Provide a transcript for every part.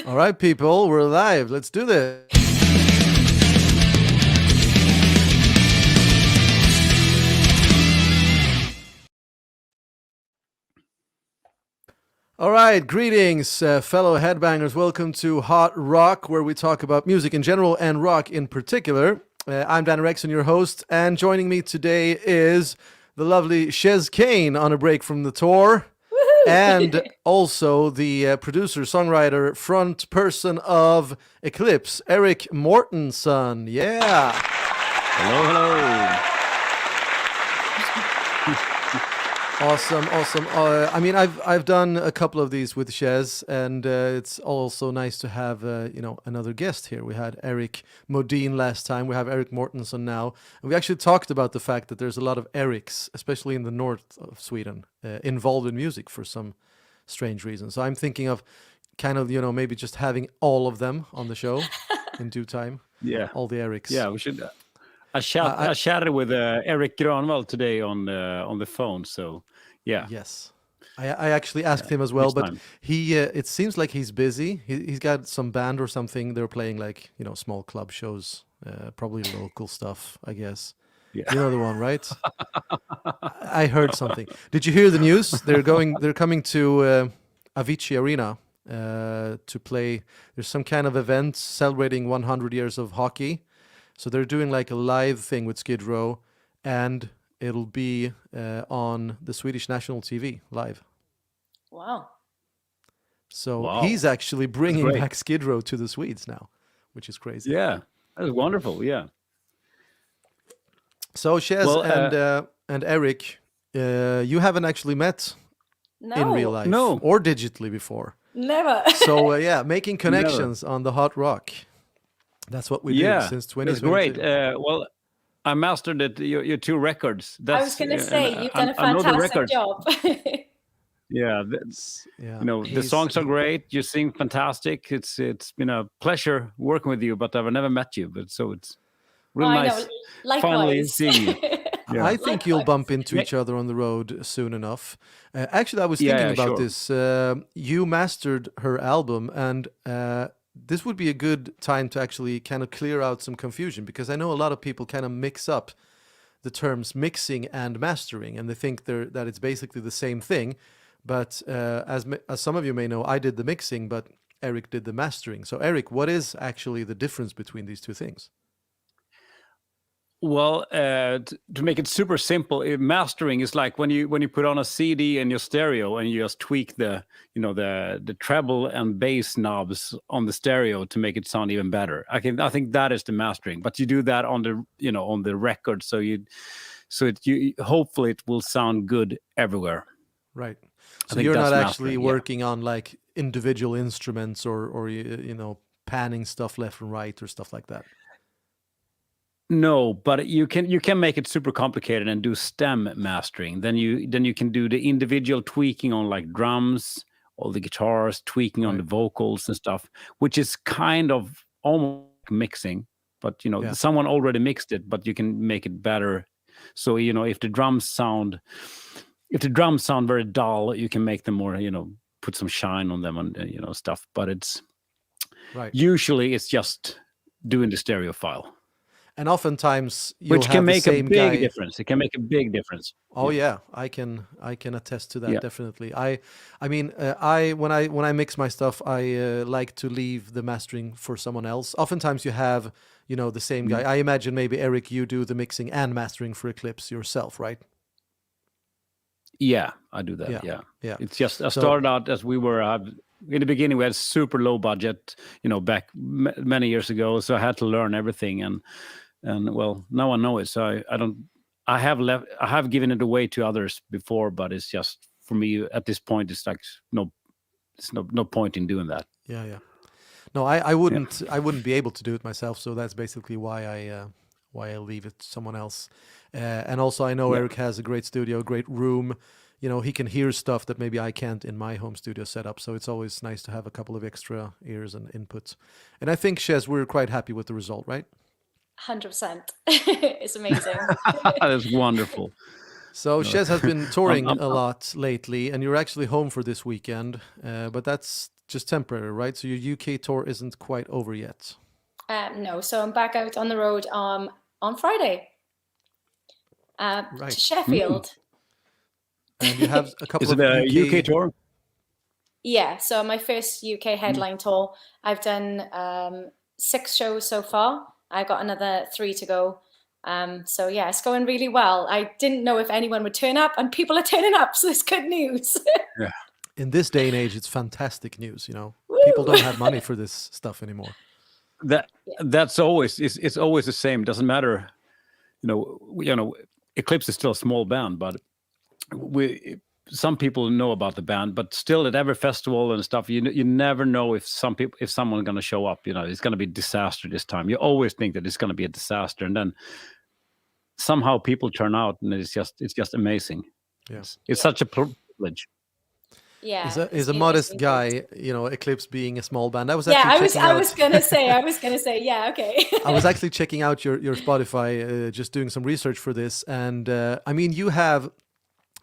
All right, people, we're live. Let's do this. All right, greetings, fellow headbangers. Welcome to Hot Rock, where we talk about music in general and rock in particular. I'm Dan Rexon, your host, and joining me today is the lovely Chez Kane on a break from the tour. And also the producer, songwriter, front person of Eclipse, Erik Martensson. Yeah. Hello, hello. Awesome. I mean, I've done a couple of these with Chez, and it's also nice to have another guest here. We had Erik Modin last time. We have Erik Martensson now, and we actually talked about the fact that there's a lot of Eriks, especially in the north of Sweden, involved in music for some strange reason. So I'm thinking of kind of maybe just having all of them on the show in due time. Yeah, all the Eriks. Yeah, we should. I chatted with Erik Granvall today on the phone. So yeah. Yes. I actually asked him as well, but he it seems like he's busy. He's got some band or something. They're playing like small club shows, probably local stuff, I guess. Yeah. You know the one, right? I heard something. Did you hear the news? They're coming to Avicii Arena to play. There's some kind of event celebrating 100 years of hockey. So they're doing like a live thing with Skid Row, and it'll be on the Swedish national TV live. Wow. So he's actually bringing back Skid Row to the Swedes now, which is crazy. Yeah, that's wonderful. Yeah. So Chez and Erik, you haven't actually met in real life, or digitally before. Never. So making connections on the Hot Rock. That's what we do since 2020. It's great. Well, I mastered it. Your two records. I was going to say you've done a fantastic job. The songs are great. You sing fantastic. It's been a pleasure working with you, but I've never met you. But so it's really nice finally seeing you. Yeah. I think you'll bump into each other on the road soon enough. Actually, I was thinking about this. You mastered her album, and this would be a good time to actually kind of clear out some confusion, because I know a lot of people kind of mix up the terms mixing and mastering, and they think that it's basically the same thing. But as some of you may know, I did the mixing, but Erik did the mastering. So Erik, what is actually the difference between these two things? Well, to make it super simple, mastering is like when you put on a CD in your stereo and you just tweak the treble and bass knobs on the stereo to make it sound even better. I think that is the mastering. But you do that on the record, so hopefully it will sound good everywhere. Right. So you're not actually working on like individual instruments or panning stuff left and right or stuff like that. No, but you can make it super complicated and do stem mastering. Then you can do the individual tweaking on like drums, all the guitars, tweaking on the vocals and stuff, which is kind of almost mixing. But someone already mixed it, but you can make it better. So if the drums sound very dull, you can make them more put some shine on them and stuff. But it's usually it's just doing the stereo file. And oftentimes which can make a big difference. It can make a big difference. Oh yeah, I can attest to that definitely. When I mix my stuff, I like to leave the mastering for someone else. Oftentimes you have the same guy. I imagine maybe Erik, you do the mixing and mastering for Eclipse yourself, right? Yeah, I do that. Yeah. It's just I started out as we were in the beginning. We had super low budget, back many years ago. So I had to learn everything and well, now I know it. So I have given it away to others before, but it's just for me at this point. It's like no point in doing that. Yeah. No, I wouldn't be able to do it myself. So that's basically why I leave it to someone else. And also I know Erik has a great studio, great room. He can hear stuff that maybe I can't in my home studio setup. So it's always nice to have a couple of extra ears and inputs. And I think, Chez, we're quite happy with the result, right? 100%. It's amazing. That's wonderful. So Chez has been touring a lot lately, and you're actually home for this weekend. But that's just temporary, right? So your UK tour isn't quite over yet. No, so I'm back out on the road on Friday to Sheffield. And you have a couple Is it a UK tour? Yeah, so my first UK headline tour. I've done 6 shows so far. I got another 3 to go. So yeah, it's going really well. I didn't know if anyone would turn up, and people are turning up, so it's good news. Yeah. In this day and age, it's fantastic news. Woo! People don't have money for this stuff anymore. That's always it's always the same. It doesn't matter. Eclipse is still a small band, but some people know about the band, but still at every festival and stuff, you never know if someone's going to show up. It's going to be a disaster this time. You always think that it's going to be a disaster, and then somehow people turn out, and it's just amazing. Yeah. It's such a privilege. Yeah, is a modest guy, Eclipse being a small band. I was gonna say, yeah, okay. I was actually checking out your Spotify, just doing some research for this, and I mean, you have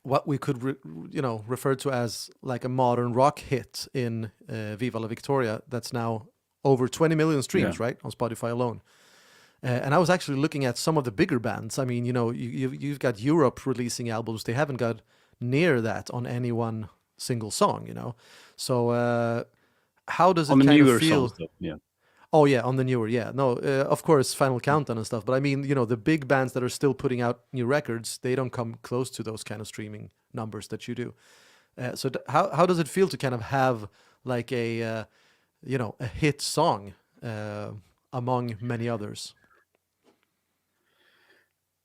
what we could refer to as like a modern rock hit in Viva la Victoria that's now over 20 million streams, right, on Spotify alone. And I was actually looking at some of the bigger bands. I mean, you've got Europe releasing albums. They haven't got near that on any one single song, So how does it on the kind newer of feel? Songs, yeah. Oh yeah, on the newer, yeah. No, of course, Final Countdown and stuff. But I mean, the big bands that are still putting out new records, they don't come close to those kind of streaming numbers that you do. So how does it feel to kind of have like a hit song among many others?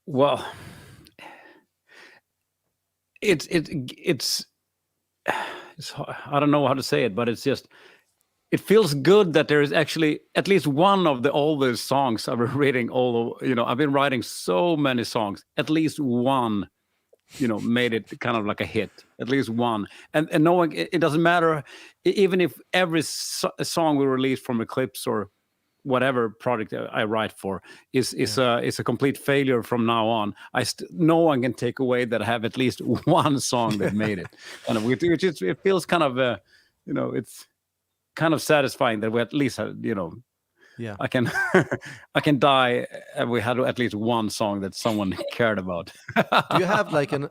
Well, it's I don't know how to say it, but it's just, it feels good that there is actually at least one of all the songs I've been reading. I've been writing so many songs. At least one, made it kind of like a hit. At least one, and knowing it doesn't matter, even if every song we release from Eclipse or whatever project I write for is a complete failure from now on. No one can take away that I have at least one song that made it, and it feels kind of it's kind of satisfying that we at least have, I can I can die and we had at least one song that someone cared about. Do you have like an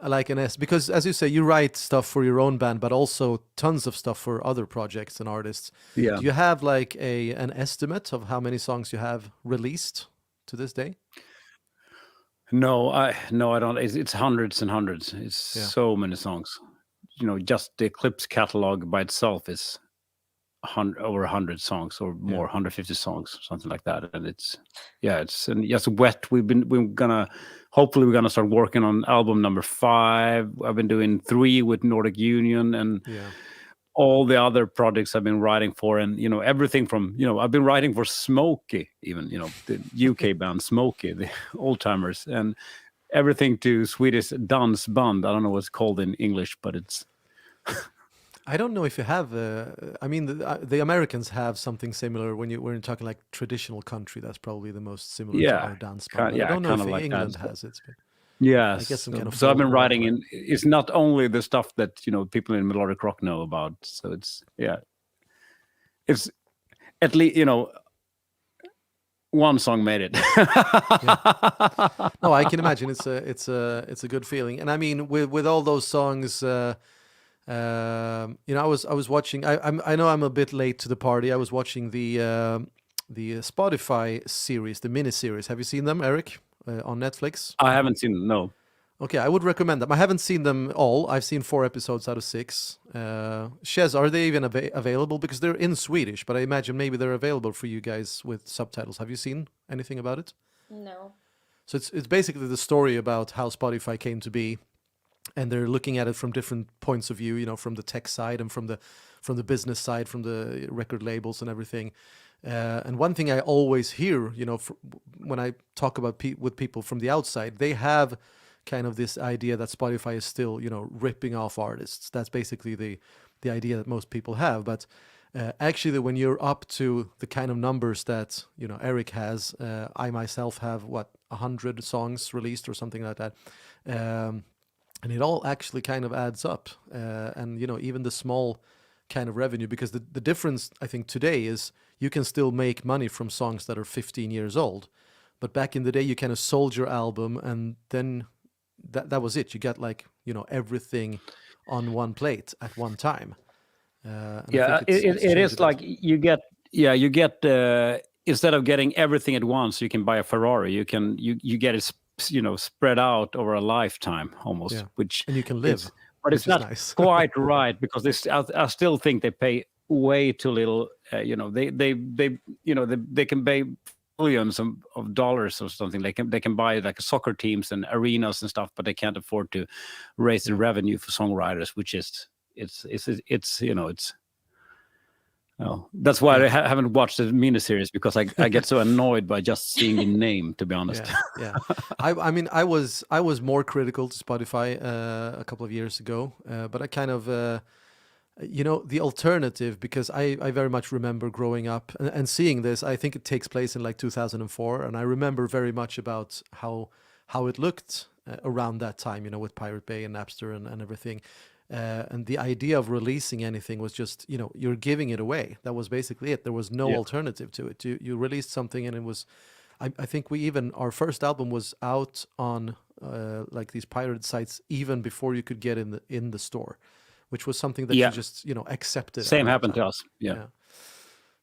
because as you say, you write stuff for your own band, but also tons of stuff for other projects and artists. Yeah. Do you have like an estimate of how many songs you have released to this day? No, I don't. It's hundreds and hundreds. It's so many songs. Just the Eclipse catalog by itself is over 100 songs or more, 150 songs, something like that. And it's wet. Hopefully we're gonna start working on album number 5. I've been doing 3 with Nordic Union and all the other projects I've been writing for, and everything from I've been writing for Smokey, even the UK band Smokey, the old timers, and everything to Swedish dance band. I don't know what it's called in English, but it's I don't know if you have. I mean, the Americans have something similar when you're talking like traditional country. That's probably the most similar to our dance band. I don't know if like England has it. But yes, I guess some kind of so I've been writing in. It's not only the stuff that people in melodic rock know about. So it's at least one song made it. No, I can imagine it's a good feeling, and I mean with all those songs. I was watching. I know I'm a bit late to the party. I was watching the Spotify series, the mini series. Have you seen them, Erik, on Netflix? I haven't seen them. No. Okay, I would recommend them. I haven't seen them all. I've seen 4 episodes out of 6. Chez, are they even available? Because they're in Swedish, but I imagine maybe they're available for you guys with subtitles. Have you seen anything about it? No. So it's basically the story about how Spotify came to be. And they're looking at it from different points of view, from the tech side and from the business side, from the record labels and everything. And one thing I always hear, when I talk about with people from the outside, they have kind of this idea that Spotify is still, ripping off artists. That's basically the idea that most people have. But actually, when you're up to the kind of numbers that Erik has, I myself have 100 songs released or something like that. And it all actually kind of adds up. And, even the small kind of revenue, because the difference I think today is you can still make money from songs that are 15 years old, but back in the day you kind of sold your album and then that was it. You got like, you know, everything on one plate at one time. And I think it's it is changed a like bit. you get instead of getting everything at once, you can buy a Ferrari. You get it, you know, spread out over a lifetime almost, Yeah. which And you can live, is, but it's which is not nice. quite right, because I still think they pay way too little. You know, they can pay billions of dollars or something. They can buy like soccer teams and arenas and stuff, but they can't afford to raise the revenue for songwriters, which is it's you know, it's. Oh, that's why I haven't watched the miniseries, because I get so annoyed by just seeing the name, to be honest. Yeah. I mean, I was more critical to Spotify a couple of years ago, but I kind of, you know, the alternative, because I very much remember growing up and seeing this. I think it takes place in like 2004, and I remember very much about how it looked around that time, you know, with Pirate Bay and Napster and everything. And the idea of releasing anything was just, you know, you're giving it away. That was basically it. There was no alternative to it. You released something and it was, I think our first album was out on like these pirated sites even before you could get in the store, which was something that you just, you know, accepted. Same happened to us. Yeah.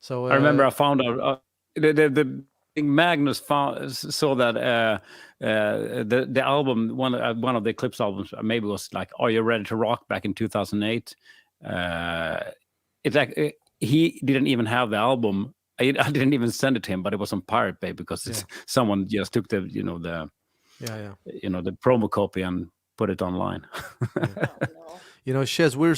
So I remember I found out the Magnus saw that the album, one of the Eclipse albums, maybe was like "Are You Ready to Rock" back in 2008. It's like he didn't even have the album. I didn't even send it to him, but it was on Pirate Bay, because someone just took the you know the promo copy and put it online. You know, Chez, we're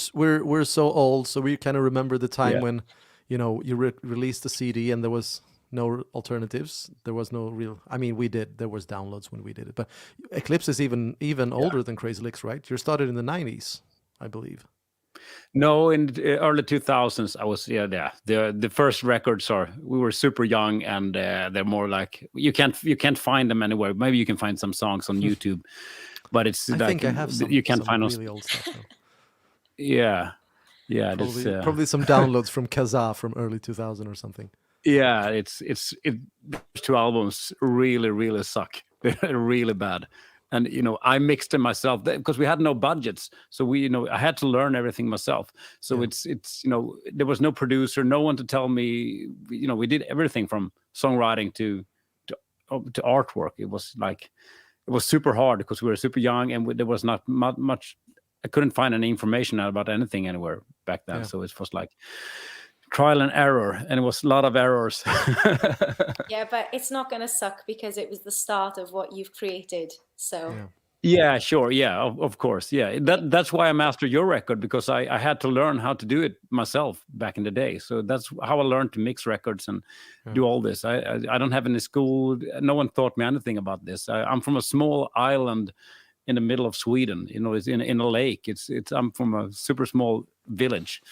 so old, so we kind of remember the time when, you know, you released the CD and there was no alternatives. There was no real. I mean, there was downloads when we did it, but Eclipse is even older than Crazy Licks, right? You started in the 90s, I believe. No, in the early 2000s, I was the first records we were super young, and they're more like you can't find them anywhere. Maybe you can find some songs on YouTube, but it's I think I have you can't find really old stuff though. Yeah, probably some downloads from Kazaa from early 2000 or something. Yeah, it's those two albums really suck. They're really bad. And, you know, I mixed them myself because we had no budgets. So I had to learn everything myself. So it's, you know, there was no producer, no one to tell me, you know, we did everything from songwriting to artwork. It was super hard because we were super young, and there was not much, I couldn't find any information out about anything anywhere back then. So it was like trial and error, and it was a lot of errors. Yeah, but it's not going to suck because it was the start of what you've created. So yeah, sure, yeah, of course, yeah. That's why I mastered your record, because I had to learn how to do it myself back in the day. So that's how I learned to mix records and do all this. I don't have any school. No one taught me anything about this. I'm from a small island in the middle of Sweden. You know, it's in a lake. I'm from a super small village.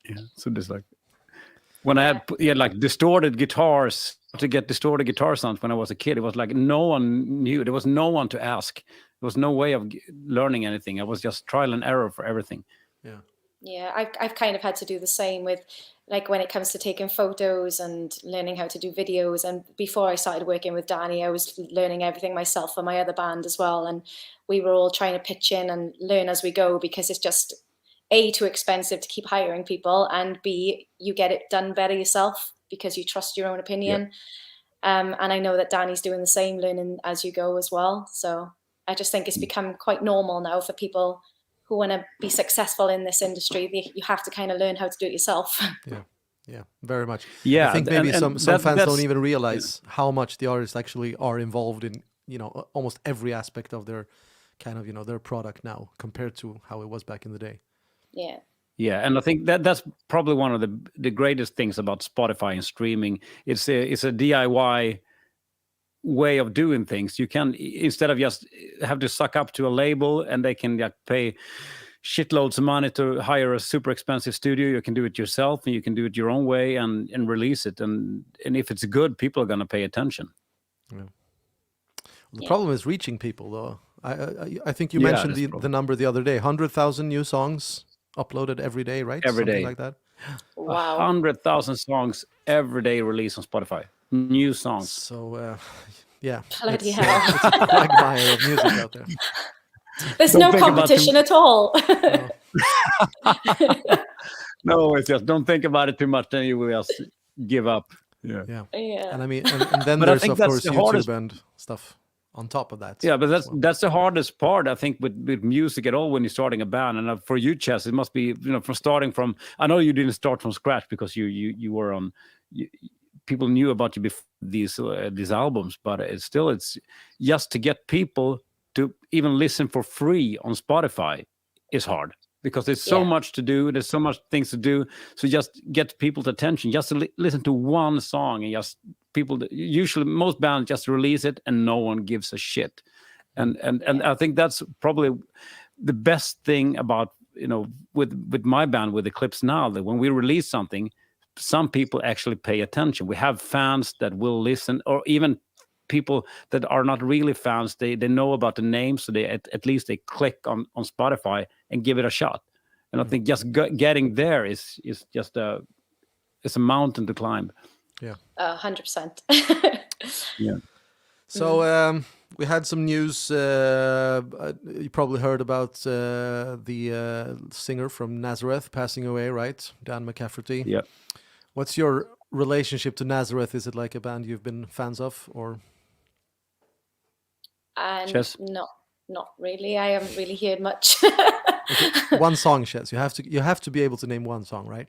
Yeah, so there's like when I had like distorted guitars, to get distorted guitar sounds when I was a kid, it was like no one knew. There was no one to ask. There was no way of learning anything. I was just trial and error for everything. Yeah, I've kind of had to do the same with, like, when it comes to taking photos and learning how to do videos. And before I started working with Danny, I was learning everything myself for my other band as well. And we were all trying to pitch in and learn as we go, because it's just A, too expensive to keep hiring people, and B, you get it done better yourself because you trust your own opinion. And I know that Danny's doing the same, learning as you go as well. So I just think it's become quite normal now for people who want to be successful in this industry. You have to kind of learn how to do it yourself. Yeah, very much. Yeah, I think maybe some fans don't even realize how much the artists actually are involved in, you know, almost every aspect of their kind of, you know, their product now compared to how it was back in the day. Yeah, and I think that's probably one of the greatest things about Spotify and streaming. It's a DIY way of doing things. You can, instead of just have to suck up to a label and they can pay shitloads of money to hire a super expensive studio, you can do it yourself, and you can do it your own way and release it. And if it's good, people are going to pay attention. Well, the problem is reaching people, though. I think you mentioned the number the other day, 100,000 new songs uploaded every day, right? Every Something day. like that. Wow. 100,000 songs every day released on Spotify. New songs. So yeah, Bloody it's, hell. it's a quagmire of music out there. There's Don't no think about competition at all. No. No, it's just don't think about it too much, then you will just give up. Yeah. Yeah. Yeah. And I mean, and then But I there's think of that's course the YouTube hardest- and stuff on top of that. Yeah, but as well. that's the hardest part, I think, with music at all when you're starting a band. And for you, Chez, it must be, from starting from. I know you didn't start from scratch because you were on. People knew about you before these albums, but it's just to get people to even listen for free on Spotify is hard because there's so much to do. There's so much things to do. So just get people's attention, just to listen to one song, and just people. Usually, most bands just release it, and no one gives a shit. And I think that's probably the best thing about with my band with Eclipse now, that when we release something, some people actually pay attention. We have fans that will listen, or even people that are not really fans. They know about the name, so they at least they click on Spotify and give it a shot. And I think just getting there is just it's a mountain to climb. Yeah. 100%. Yeah. So we had some news. You probably heard about the singer from Nazareth passing away, right? Dan McCafferty. Yeah. What's your relationship to Nazareth? Is it like a band you've been fans of, or? And Chez? not really. I haven't really heard much. One song, Chez. You have to be able to name one song, right?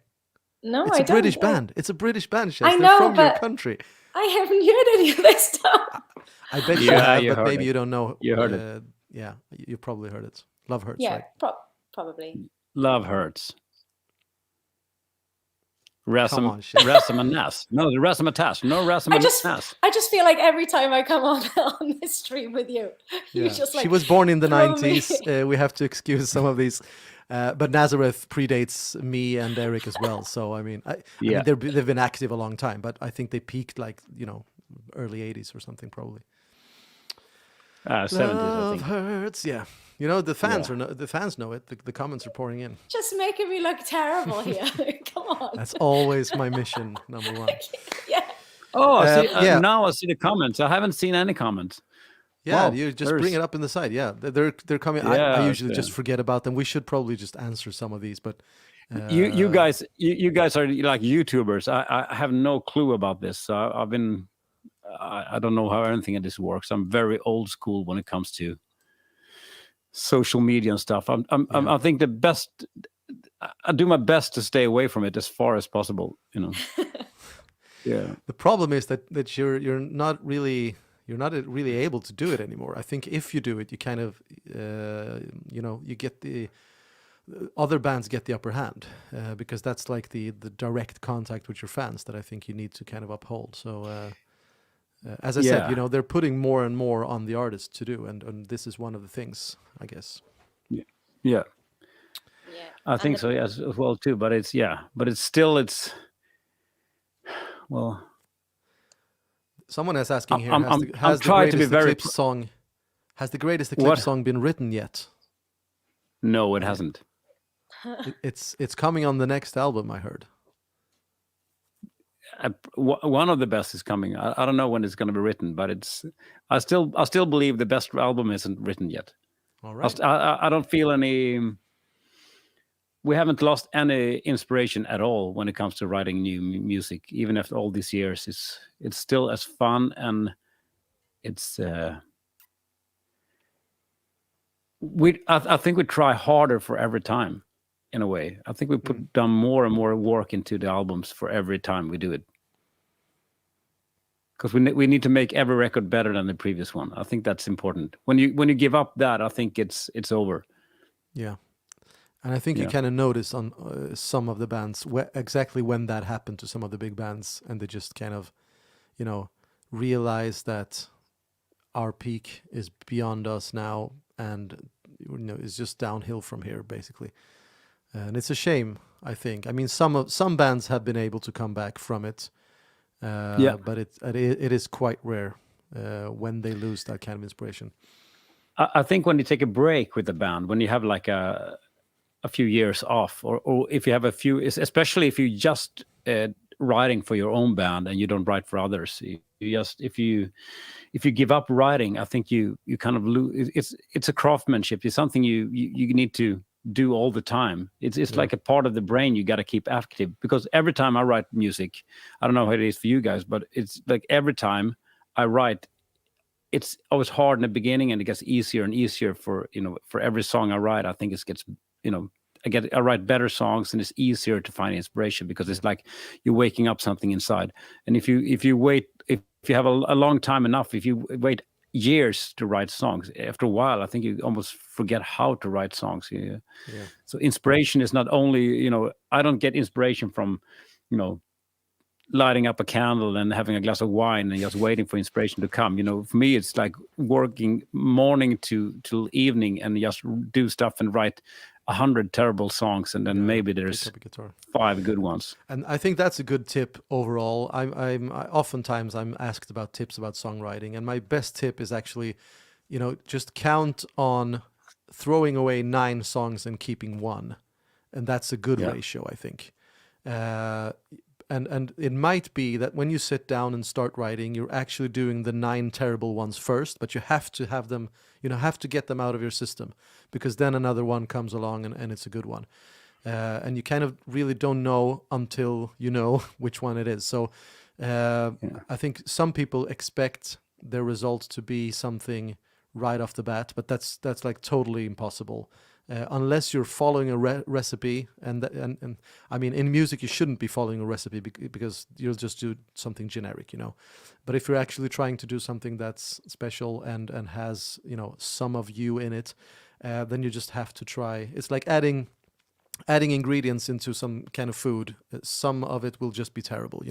No, It's I a British don't. band. It's a British band, Chez. I They're know, from your but- country. I haven't heard any of this stuff. I bet you Yeah, have, you but heard maybe it. you don't know. You heard it. Yeah, you probably heard it. Love Hurts, Yeah, right? probably. Love Hurts. Come on, Chez. Rassamanas. No, the Rassamatas. No Rassamanas. I just feel like every time I come on this stream with you, you Yeah. just like She was born in the throw me- 90s. We have to excuse some of these. But Nazareth predates me and Erik as well. So, I mean, I Yeah. mean they've been active a long time, but I think they peaked like, early 80s or something probably. 70s, I Love think. Hurts, yeah. The fans the fans know it. The comments are pouring in. just making me look terrible here. Come on. That's always my mission, number one. Yeah. Oh, I see, yeah. now I see the comments. I haven't seen any comments. Yeah, Wow, you just bring it up in the side. Yeah, they're coming. Yeah, I usually okay. just forget about them. We should probably just answer some of these, but You guys are like YouTubers. I have no clue about this. So I've been. I don't know how anything of this works. I'm very old school when it comes to social media and stuff. I think the best. I do my best to stay away from it as far as possible. Yeah. The problem is that you're not really able to do it anymore. I think if you do it, you kind of you get the other bands get the upper hand because that's like the direct contact with your fans that I think you need to kind of uphold. So as I said, they're putting more and more on the artist to do, and this is one of the things, I guess. Yeah. Yeah. I think so, yes, as well too. But it's well. Someone is asking here: I'm has the trying to be greatest very Eclipse song? Has the greatest Eclipse song been written yet? No, it hasn't. It's coming on the next album, I heard. One of the best is coming. I don't know when it's going to be written, but I still believe the best album isn't written yet. All right. I don't feel any. We haven't lost any inspiration at all when it comes to writing new music, even after all these years. It's still as fun, and it's. I think we try harder for every time, in a way. I think we put down more and more work into the albums for every time we do it, because we need to make every record better than the previous one. I think that's important. When you give up that, I think it's over. Yeah. And I think you kind of notice on some of the bands exactly when that happened to some of the big bands, and they just kind of, realize that our peak is beyond us now, and it's just downhill from here, basically. And it's a shame, I think. I mean, some bands have been able to come back from it, but it is quite rare when they lose that kind of inspiration. I think when you take a break with the band, when you have like a a few years off, or if you have a few, especially if you just writing for your own band and you don't write for others. You just if you give up writing, I think you kind of lose. It's a craftsmanship. It's something you need to do all the time. It's like a part of the brain you got to keep active, because every time I write music, I don't know how it is for you guys, but it's like every time I write, it's always hard in the beginning, and it gets easier and easier for every song I write. I think it gets I write better songs, and it's easier to find inspiration, because it's like you're waking up something inside. And if you wait, if you have a long time enough, if you wait years to write songs, after a while, I think you almost forget how to write songs. Yeah. So inspiration is not only, I don't get inspiration from, lighting up a candle and having a glass of wine and just waiting for inspiration to come. For me, it's like working morning till evening and just do stuff and write 100 terrible songs, and then maybe there's 5 good ones. And I think that's a good tip overall. Oftentimes I'm asked about tips about songwriting, and my best tip is actually, just count on throwing away 9 songs and keeping 1, and that's a good ratio, I think. And it might be that when you sit down and start writing, you're actually doing the 9 terrible ones first, but you have to have them, have to get them out of your system, because then another one comes along and it's a good one. And you kind of really don't know until you know which one it is. So I think some people expect their results to be something right off the bat, but that's like totally impossible. Unless you're following a recipe, and I mean, in music you shouldn't be following a recipe because you'll just do something generic, But if you're actually trying to do something that's special and has some of you in it, then you just have to try. It's like adding ingredients into some kind of food. Some of it will just be terrible,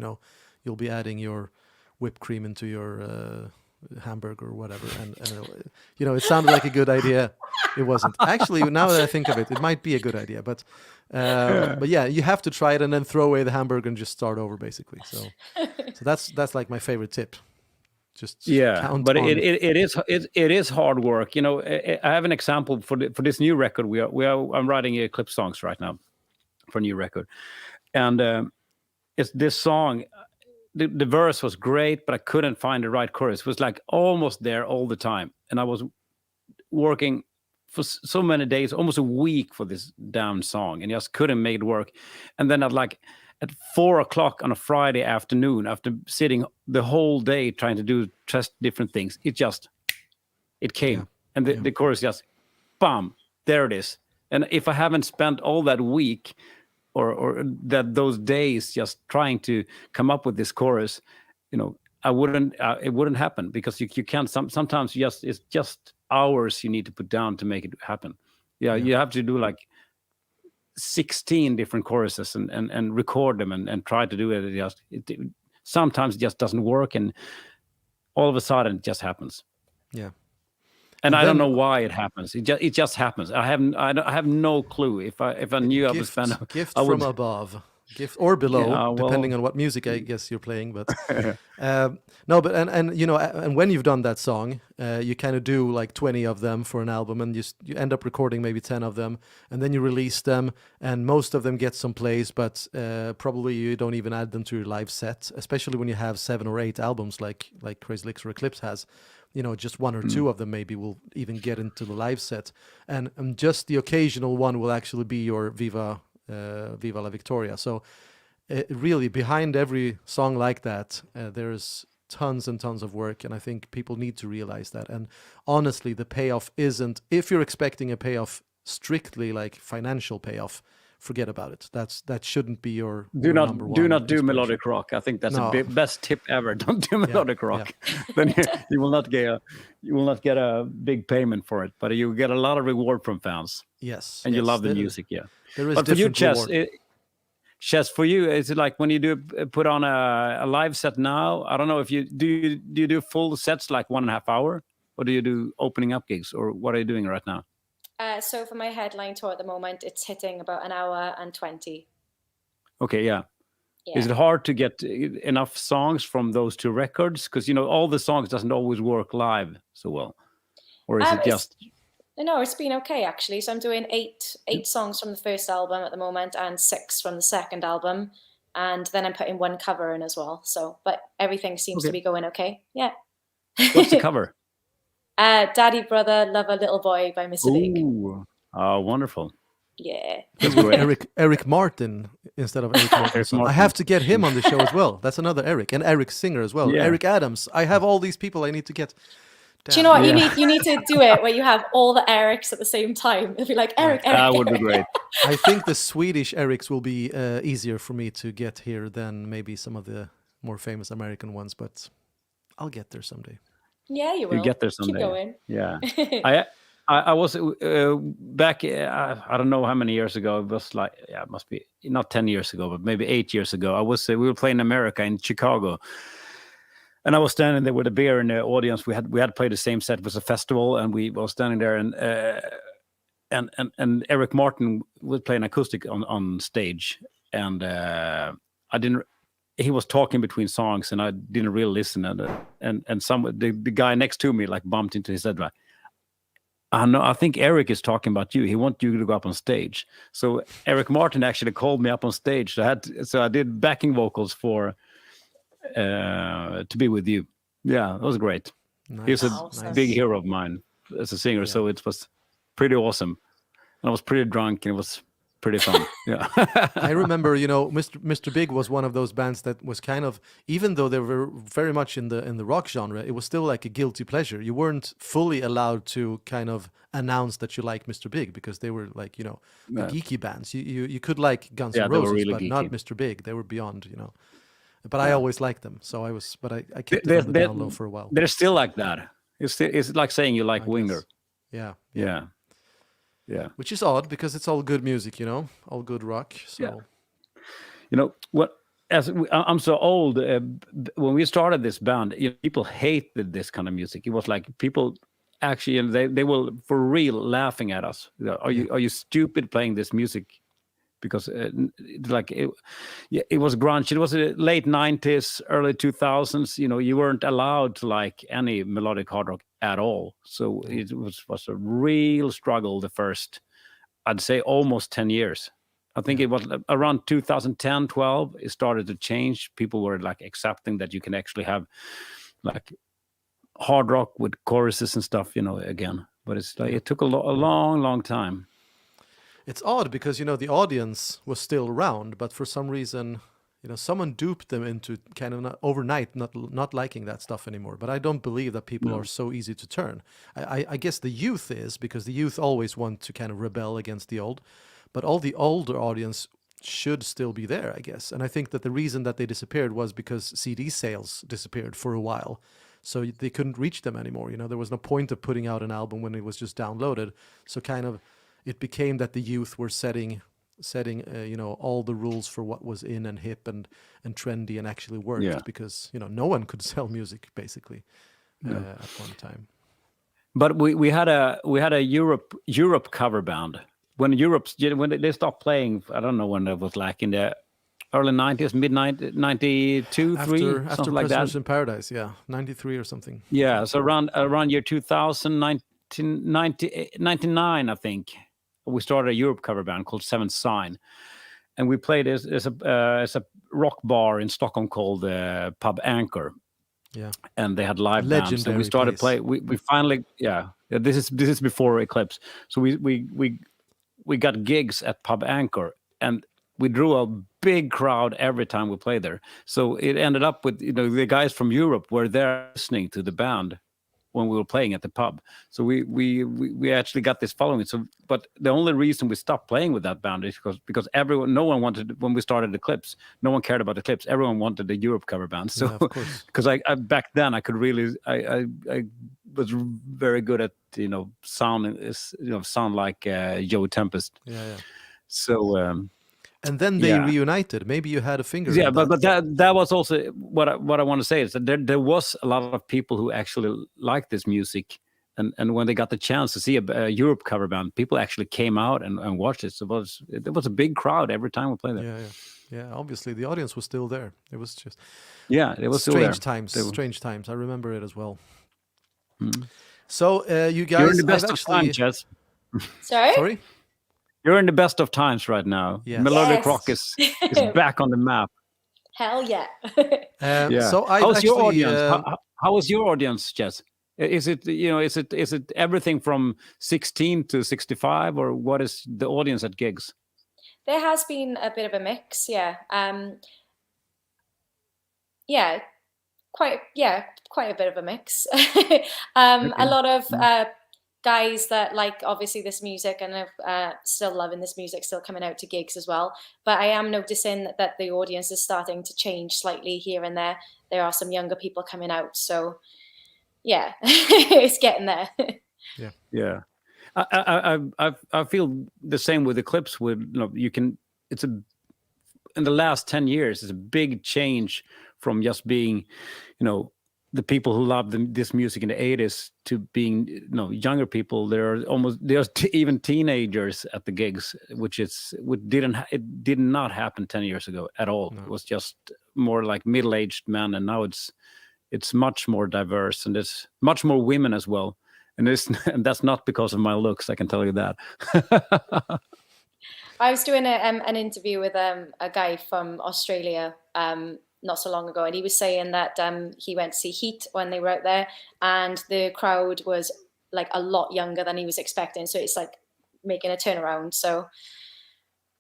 You'll be adding your whipped cream into your hamburger or whatever, and it sounded like a good idea. It wasn't actually. Now that I think of it, it might be a good idea, but yeah, you have to try it and then throw away the hamburger and just start over, basically. So that's like my favorite tip. Just count but on. it is hard work. I have an example for this new record. I'm writing Eclipse songs right now for a new record, and it's this song. The verse was great, but I couldn't find the right chorus. It was like almost there all the time. And I was working for so many days, almost a week, for this damn song, and just couldn't make it work. And then at 4:00 on a Friday afternoon, after sitting the whole day trying to test different things, it came. Yeah. And the chorus just, bam, there it is. And if I haven't spent all that week or those days just trying to come up with this chorus, I wouldn't. It wouldn't happen, because you can't. Sometimes it's just hours you need to put down to make it happen. You have to do like 16 different choruses and record them and try to do it. Sometimes it just doesn't work, and all of a sudden it just happens. Yeah. And I don't know why it happens. It just happens. I have no clue. If I knew I was spending gift from above, gift or below, depending on what music I guess you're playing. But no, but and when you've done that song, you kind of do like 20 of them for an album, and you end up recording maybe 10 of them, and then you release them, and most of them get some plays, but probably you don't even add them to your live set, especially when you have 7 or 8 albums like Crazy Licks or Eclipse has. Just 1 or 2 of them maybe will even get into the live set, and just the occasional one will actually be your Viva la Victoria. So really, behind every song like that, there's tons and tons of work, and I think people need to realize that. And honestly, the payoff isn't, if you're expecting a payoff strictly like financial payoff, forget about it. That shouldn't be your number one. Do not do melodic rock. I think that's the best tip ever. Don't do melodic rock. Then you will not get a big payment for it, but you get a lot of reward from fans. Yes, and you love the music. There is. But for you, Chez, for you, is it like when you put on a live set now? I don't know if you do full sets like 1.5 hour, or do you do opening up gigs, or what are you doing right now? So for my headline tour at the moment, it's hitting about 1 hour and 20. Okay, yeah. Is it hard to get enough songs from those 2 records? Because all the songs doesn't always work live so well, or is it just? No, it's been okay actually. So I'm doing eight songs from the first album at the moment, and 6 from the second album, and then I'm putting one cover in as well. So, but everything seems to Okay. be going okay. Yeah. What's the cover? Daddy, Brother, Lover, Little Boy by Mr. Big. Ooh, oh, wonderful. Yeah. That's great. Eric Martin instead of Erik Martensson. I Martin. have to get him on the show as well. That's another Eric, and Eric Singer as well. Yeah. Eric Adams. I have all these people I need to get. Do you know what Yeah. you need to do it where you have all the Erics at the same time? It'll be like Eric. That would be Eric. great. I think the Swedish Erics will be easier for me to get here than maybe some of the more famous American ones, but I'll get there someday. Yeah, you will. You get there someday. Keep going. Yeah. I was back, I don't know how many years ago. It was like, yeah, it must be not 10 years ago, but maybe 8 years ago. We were playing America in Chicago. And I was standing there with a beer in the audience. We had played the same set. It was a festival, and we were standing there, and Erik Martin was playing acoustic on stage, and he was talking between songs, and I didn't really listen. And the guy next to me like bumped into his head like, I think Eric is talking about you. He wants you to go up on stage. So Erik Martin actually called me up on stage. So I did backing vocals for To Be With You. Yeah, it was great. Nice. He was a big hero of mine as a singer, so it was pretty awesome. And I was pretty drunk, and it was pretty fun. Yeah. I remember, Mr. Big was one of those bands that was kind of, even though they were very much in the rock genre, it was still like a guilty pleasure. You weren't fully allowed to kind of announce that you like Mr. Big, because they were like, the geeky bands. You could like Guns N' Roses, really but geeky. Not Mr. Big. They were beyond, But I always liked them, so I kept it on the down low for a while. They're still like that. It's like saying you like Winger. Yeah. Which is odd, because it's all good music, all good rock. So, what? I'm so old. When we started this band, people hated this kind of music. It was like people actually, they were for real laughing at us. Are you stupid playing this music? Because it was grunge. It was the late 90s, early 2000s. You weren't allowed to like any melodic hard rock at all. So it was a real struggle the first, I'd say, almost 10 years. I think it was around 2010, 12, it started to change. People were like accepting that you can actually have like hard rock with choruses and stuff, again. But it's like it took a long time. It's odd because, the audience was still around, but for some reason, someone duped them into kind of overnight not liking that stuff anymore. But I don't believe that people are so easy to turn. I guess the youth is, because the youth always want to kind of rebel against the old. But all the older audience should still be there, I guess. And I think that the reason that they disappeared was because CD sales disappeared for a while. So they couldn't reach them anymore. There was no point of putting out an album when it was just downloaded. So kind of it became that the youth were setting all the rules for what was in and hip and trendy and actually worked, because no one could sell music basically at one time. But we had a Europe cover band when they stopped playing. I don't know when it was, like in the early 90s, mid 92, after 3, something like that. Prisoners in Paradise, 93 or something. Yeah, so around year 2000, 1999, I think. We started a Europe cover band called Seventh Sign, and we played as a rock bar in Stockholm called Pub Anchor. Yeah, and they had live bands. And we started play. We finally, this is before Eclipse. So we got gigs at Pub Anchor, and we drew a big crowd every time we played there. So it ended up with the guys from Europe were there listening to the band when we were playing at the pub. So we actually got this following. So, but the only reason we stopped playing with that band is because no one wanted, when we started Eclipse, no one cared about Eclipse. Everyone wanted the Europe cover band. So, because I back then I could really, I was very good at sound like Joe Tempest. Yeah. So. And then they reunited. Maybe you had a finger. Yeah, but that was also what I want to say is that there was a lot of people who actually liked this music, and when they got the chance to see a Europe cover band, people actually came out and watched it. So there was a big crowd every time we played there. Yeah. Obviously, the audience was still there. It was just it was strange still there. Strange times. I remember it as well. Mm. So you guys, You're in the best I've of times, actually. Jess. Sorry? You're in the best of times right now. Yes. Melodic Yes. rock is back on the map. Hell yeah. Yeah. So I've How's your actually. audience? How is your audience, Jess? Is it is it everything from 16 to 65, or what is the audience at gigs? There has been a bit of a mix, yeah. Yeah, quite a bit of a mix. A lot of guys that like obviously this music and are still loving this music, still coming out to gigs as well. But I am noticing that the audience is starting to change slightly here and there. There are some younger people coming out, so yeah, it's getting there. Yeah. I feel the same with Eclipse. With in the last 10 years, it's a big change from just being, the people who loved this music in the 80s to being, younger people. There's even teenagers at the gigs, it did not happen 10 years ago at all. No. It was just more like middle-aged men, and now it's much more diverse, and there's much more women as well. And that's not because of my looks, I can tell you that. I was doing an interview with a guy from Australia not so long ago, and he was saying that he went to see Heat when they were out there, and the crowd was like a lot younger than he was expecting. So it's like making a turnaround. So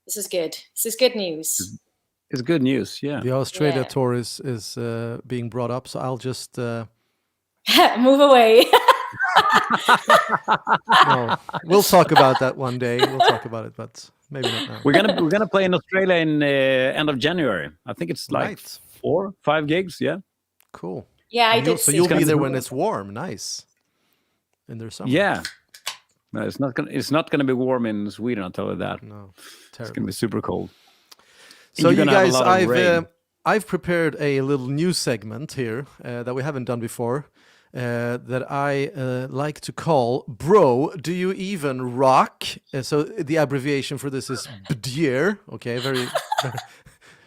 this is good. This is good news. It's good news, yeah. The Australia tour is being brought up, so I'll just move away. No, we'll talk about that one day. We'll talk about it, but maybe not now. We're gonna play in Australia in end of January. I think it's like 4, 5 gigs. Yeah, cool. Yeah, I did. So you'll be there when it's warm. Nice. In their summer. Yeah. No, it's not gonna be warm in Sweden. I'll tell you that. No, terrible. It's gonna be super cold. So you guys, I've prepared a little new segment here that we haven't done before. That I like to call Bro, Do You Even Rock? So the abbreviation for this is BDIR. Okay,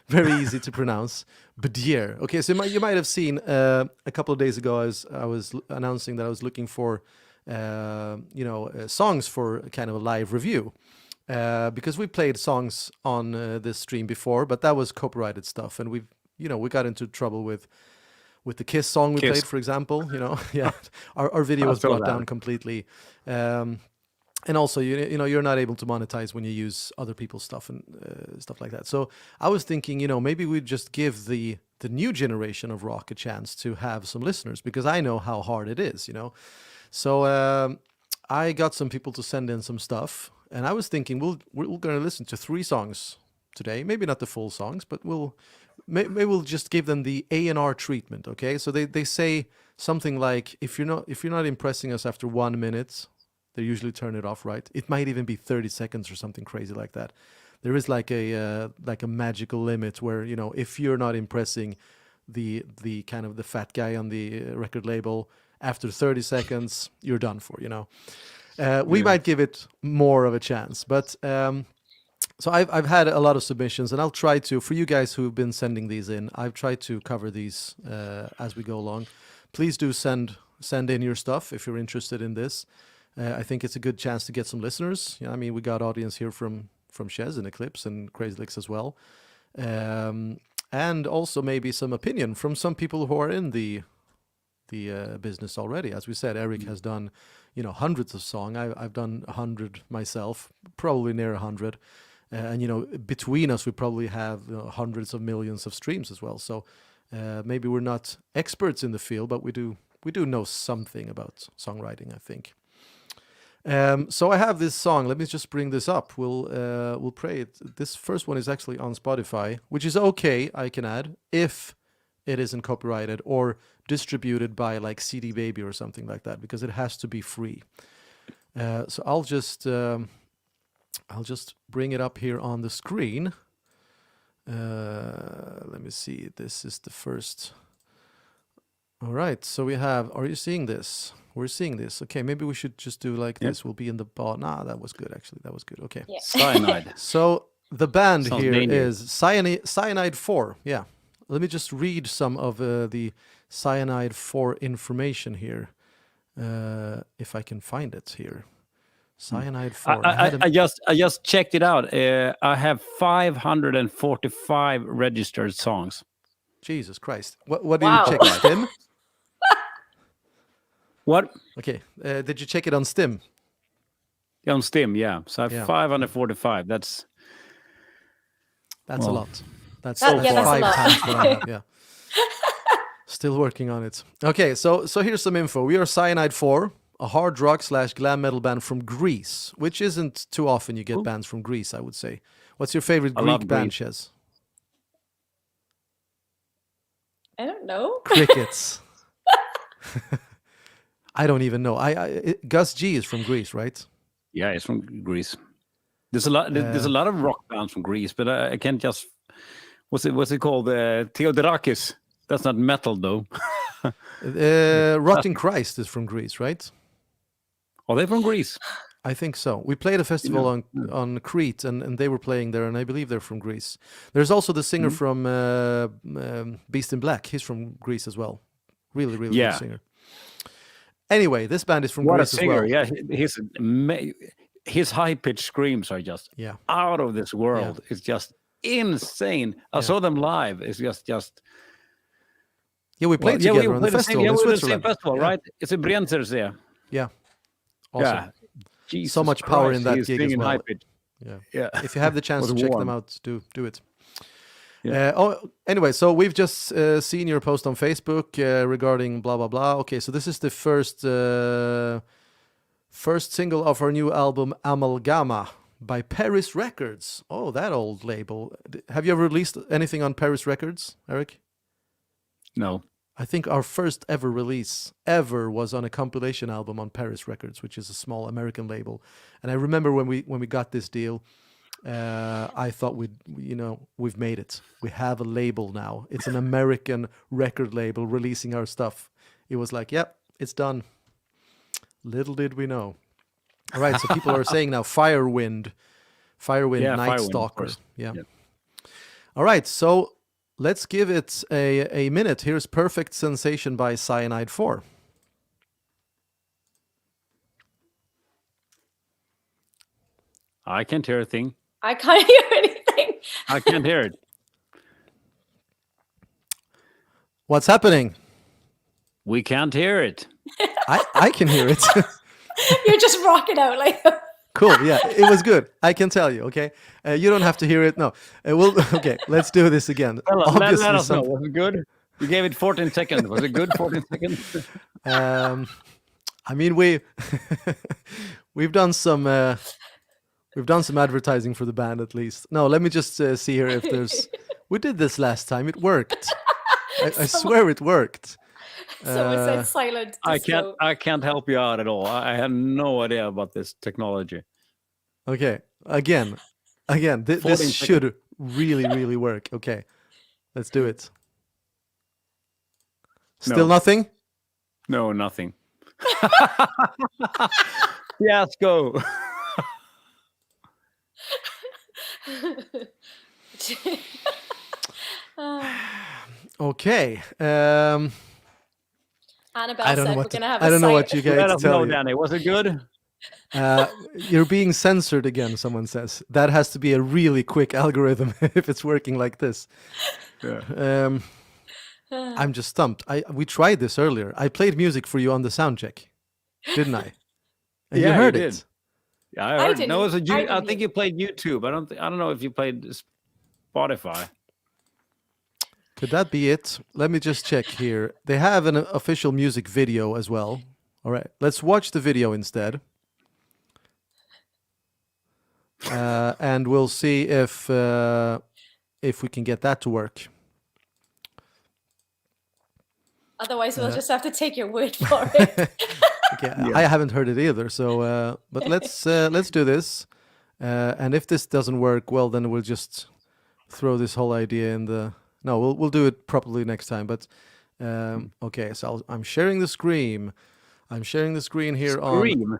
very easy to pronounce. BDIR. Okay, so you might have seen a couple of days ago I was announcing that I was looking for songs for kind of a live review. Because we played songs on this stream before, but that was copyrighted stuff, and we got into trouble with the Kiss song we played, for example. Yeah, our video was brought down completely, and also you're not able to monetize when you use other people's stuff and stuff like that. So I was thinking, maybe we'd just give the new generation of rock a chance to have some listeners, because I know how hard it is. So I got some people to send in some stuff. And I was thinking we're going to listen to 3 songs today. Maybe not the full songs, but maybe we'll just give them the A&R treatment. Okay, so they say something like, if you're not impressing us after 1 minute, they usually turn it off, right? It might even be 30 seconds or something crazy like that. There is like a magical limit where if you're not impressing the kind of the fat guy on the record label after 30 seconds, you're done for. We might give it more of a chance, but so I've had a lot of submissions, and I'll try to, for you guys who've been sending these in, I've tried to cover these as we go along. Please do send in your stuff if you're interested in this. I think it's a good chance to get some listeners. I mean, we got audience here from Chez and Eclipse and Crazy Licks as well, and also maybe some opinion from some people who are in the business already. As we said, Erik has done hundreds of songs. I've done 100 myself, probably near 100, and between us we probably have hundreds of millions of streams as well. So maybe we're not experts in the field, but we do know something about songwriting, I think. So I have this song. Let me just bring this up. We'll play it. This first one is actually on Spotify, which is okay, I can add, if it isn't copyrighted or distributed by like CD Baby or something like that, because it has to be free. So I'll just bring it up here on the screen. Let me see. This is the first. All right. So we have. Are you seeing this? We're seeing this. Okay. Maybe we should just do like this. We'll be in the bottom. Nah, that was good. Actually, that was good. Okay. Yeah. Cyanide. So the band Sounds here dangerous. is Cyanide 4. Yeah. Let me just read some of the Cyanide 4 information here. if I can find it here. Cyanide 4. I just checked it out. I have 545 registered songs. Jesus Christ. What did Wow. you check? Stim? What? Okay. Did you check it on Stim? On Steam, yeah. So I have Yeah. 545. That's a Well, lot. That's that's a 5 lot. times what I have, yeah. Still working on it. Okay, so here's some info. We are Cyanide 4, a hard rock / glam metal band from Greece, which isn't too often you get bands from Greece, I would say. What's your favorite I love Greek band, Greece. Chez? I don't know. Crickets. I don't even know. Gus G is from Greece, right? Yeah, it's from Greece. There's a lot. There's a lot of rock bands from Greece, but I can't just. What's it called? Theodorakis. That's not metal, though. Rotten Christ is from Greece, right? Are they from Greece? I think so. We played a festival on Crete, and they were playing there, and I believe they're from Greece. There's also the singer from Beast in Black. He's from Greece as well. Really, really good singer. Anyway, this band is from Greece as well. Yeah, his high-pitched screams are just out of this world. It's just insane. I saw them live. It's just. Yeah, we played together on the festival in Switzerland. The same festival, right? It's in Brienzersee. Yeah. Awesome. Yeah. Jesus so much power in that Christ, gig as well. Yeah. If you have the chance to check them out, do it. Yeah. Anyway, so we've just seen your post on Facebook regarding blah blah blah. Okay, so this is the first single of our new album Amalgama by Paris Records. Oh, that old label. Have you ever released anything on Paris Records, Erik? No. I think our first ever release ever was on a compilation album on Paris Records, which is a small American label. And I remember when we got this deal, I thought we've made it. We have a label now. It's an American record label releasing our stuff. It was like, yep, it's done. Little did we know. All right, so people are saying now Firewind, Night Stalker. Yeah. All right, so let's give it a minute. Here's Perfect Sensation by Cyanide 4. I can't hear a thing. I can't hear anything. I can't hear it. What's happening? We can't hear it. I can hear it. You're just rocking out like. Cool. Yeah, it was good. I can tell you. Okay, you don't have to hear it. No. Okay. Let's do this again. Let us know. Was it good? You gave it 14 seconds. Was it good? 14 seconds. I mean, we've done some advertising for the band at least. No, let me just see here if there's. We did this last time. It worked. I swear it worked. Someone said silent. I can't help you out at all. I have no idea about this technology. Okay. Again, this should really work. Okay. Let's do it. Still nothing? No, nothing. Yes, go. Okay. Annabelle I don't said know we're what going to have I don't know what you Let guys us know, tell you. Danny. Was it good? You're being censored again, someone says. That has to be a really quick algorithm if it's working like this. Yeah. I'm just stumped. We tried this earlier. I played music for you on the sound check, didn't I? And you heard it. Yeah, I heard. didn't. No, it was I I think you played YouTube. I don't know if you played Spotify. Could that be it? Let me just check here. They have an official music video as well. All right, let's watch the video instead. And we'll see if we can get that to work. Otherwise, we'll just have to take your word for it. Okay, I haven't heard it either. So, but let's do this. And if this doesn't work, well, then we'll just throw this whole idea in the. No, we'll do it properly next time. But okay, so I'm sharing the screen. I'm sharing the screen here on.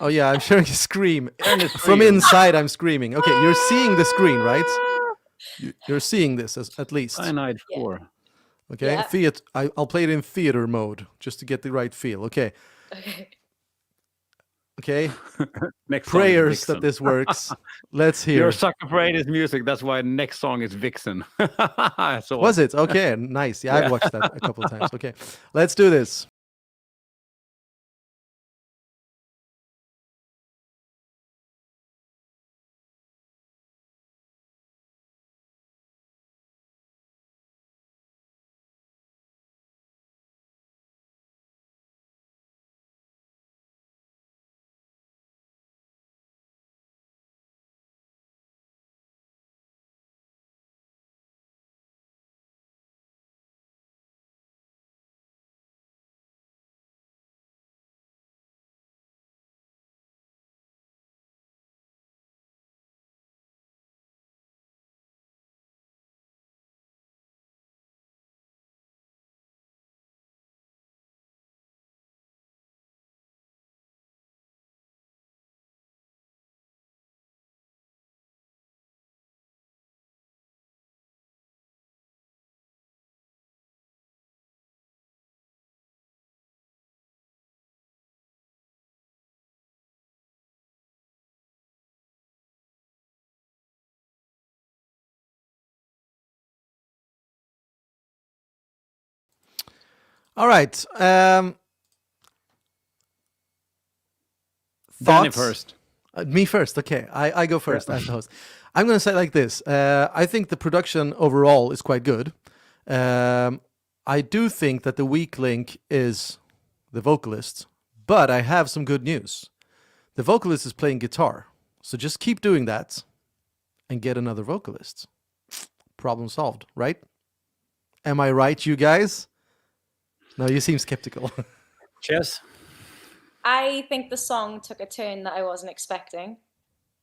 Oh yeah, I'm sharing a scream. From inside, I'm screaming. Okay, you're seeing the screen, right? You're seeing this at least. Cyanide 4. Okay, Yeah. I'll play it in theater mode just to get the right feel. Okay, Okay. Okay. Next Prayers song that this works. Let's hear. You're a sucker for 80s music. That's why next song is Vixen. Was it? Okay, nice. Yeah, I've watched that a couple of times. Okay, let's do this. All right. Danny Thoughts? first. Me first. Okay, I go first as the host. I'm going to say it like this. I think the production overall is quite good. I do think that the weak link is the vocalist, but I have some good news. The vocalist is playing guitar, so just keep doing that and get another vocalist. Problem solved, right? Am I right, you guys? No, you seem skeptical. Chess? I think the song took a turn that I wasn't expecting.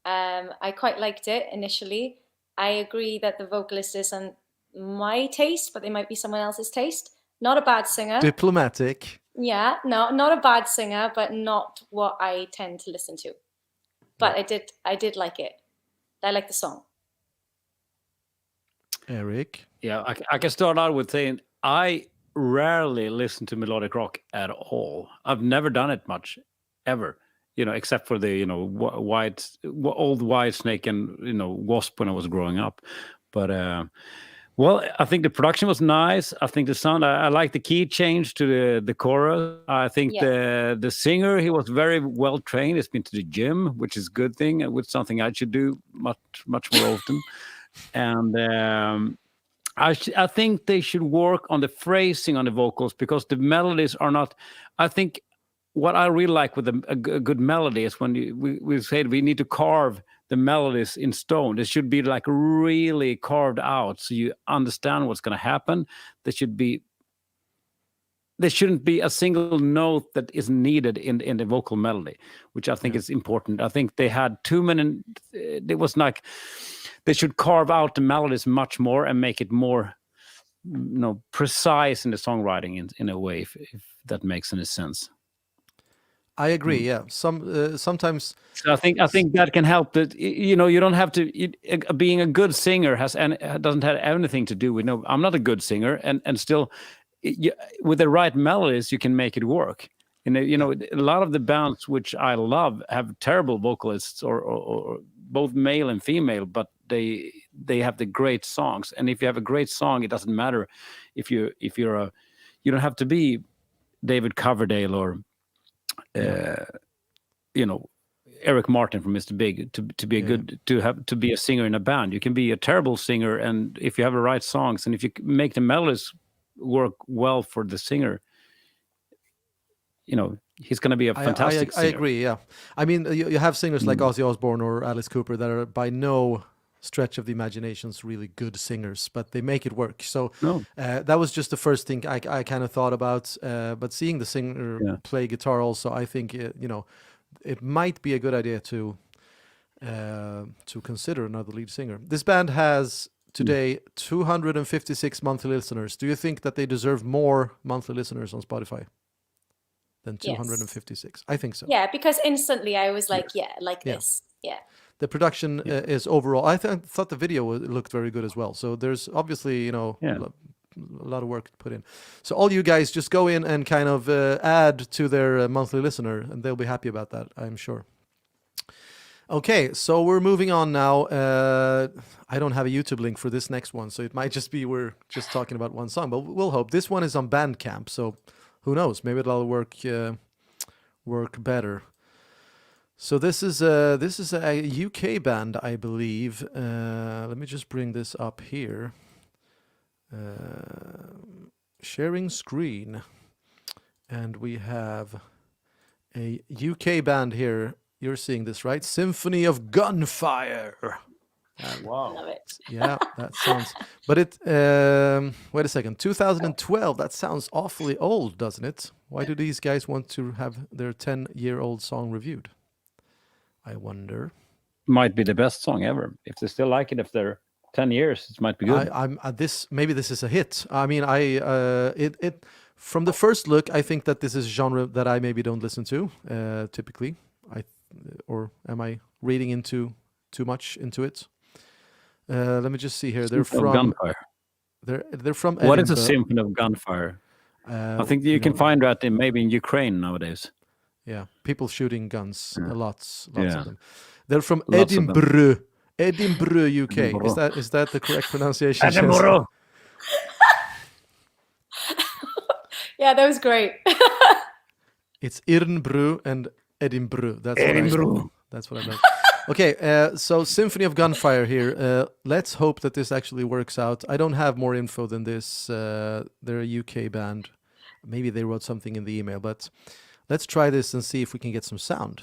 I quite liked it initially. I agree that the vocalist isn't my taste, but they might be someone else's taste. Not a bad singer. Diplomatic. Yeah, no, not a bad singer, but not what I tend to listen to. But I did like it. I like the song. Erik? Yeah, I can start out with saying I rarely listen to melodic rock at all. I've never done it much, ever. Except for the old White Snake and Wasp when I was growing up. But well, I think the production was nice. I think the sound. I like the key change to the chorus. I think the singer, he was very well trained. He's been to the gym, which is a good thing, which something I should do much more often. And I think they should work on the phrasing on the vocals, because the melodies are not. I think what I really like with a good melody is when we say we need to carve the melodies in stone. It should be like really carved out, so you understand what's going to happen. There shouldn't be a single note that is needed in the vocal melody, which I think is important. I think they had too many. It was like they should carve out the melodies much more and make it more, precise in the songwriting in a way, if that makes any sense. I agree. Yeah. Sometimes. So I think that can help. That you don't have to. Being a good singer doesn't have anything to do with. No, I'm not a good singer, and still, with the right melodies, you can make it work. A lot of the bands which I love have terrible vocalists, or both male and female, but they have the great songs. And if you have a great song, it doesn't matter if you don't have to be David Coverdale or Erik Martin from Mr. Big to be to be a singer in a band. You can be a terrible singer, and if you have the right songs, and if you make the melodies work well for the singer, he's going to be a fantastic singer. I agree. Yeah, I mean, you have singers like Ozzy Osbourne or Alice Cooper that are by no stretch of the imaginations really good singers, but they make it work. So that was just the first thing I kind of thought about. But seeing the singer play guitar also, I think it might be a good idea to consider another lead singer. This band has today 256 monthly listeners. Do you think that they deserve more monthly listeners on Spotify than 256? I think so. Yeah, because instantly I was like, this. Yeah. The production is overall. I thought the video looked very good as well. So there's obviously, a lot of work put in. So all you guys just go in and kind of add to their monthly listener, and they'll be happy about that, I'm sure. Okay, so we're moving on now. I don't have a YouTube link for this next one, so it might just be we're just talking about one song, but we'll hope. This one is on Bandcamp, so who knows? Maybe it'll work better. So this is a UK band, I believe. Let me just bring this up here. Sharing screen, and we have a UK band here. You're seeing this, right? Symphony of Gunfire. Wow. Love it. Yeah, that sounds. But it. Wait a second. 2012. That sounds awfully old, doesn't it? Why do these guys want to have their 10-year-old song reviewed? I wonder. Might be the best song ever. If they still like it, if they're 10 years, it might be good. I'm maybe this is a hit. I mean, it from the first look, I think that this is a genre that I maybe don't listen to typically. Or am I reading too much into it? Let me just see here. They're from Gunfire. They're from Edinburgh. What is a Symphony of Gunfire? I think you can find that maybe in Ukraine nowadays. Yeah, people shooting guns. Lots Yeah. of them. They're from Lots of them. Edinburgh, UK. Edinburgh. Is that the correct pronunciation? Edinburgh. Yeah, that was great. It's Irnbru and Edinburgh. That's what I meant. Okay, so Symphony of Gunfire here. Let's hope that this actually works out. I don't have more info than this. They're a UK band. Maybe they wrote something in the email, but let's try this and see if we can get some sound.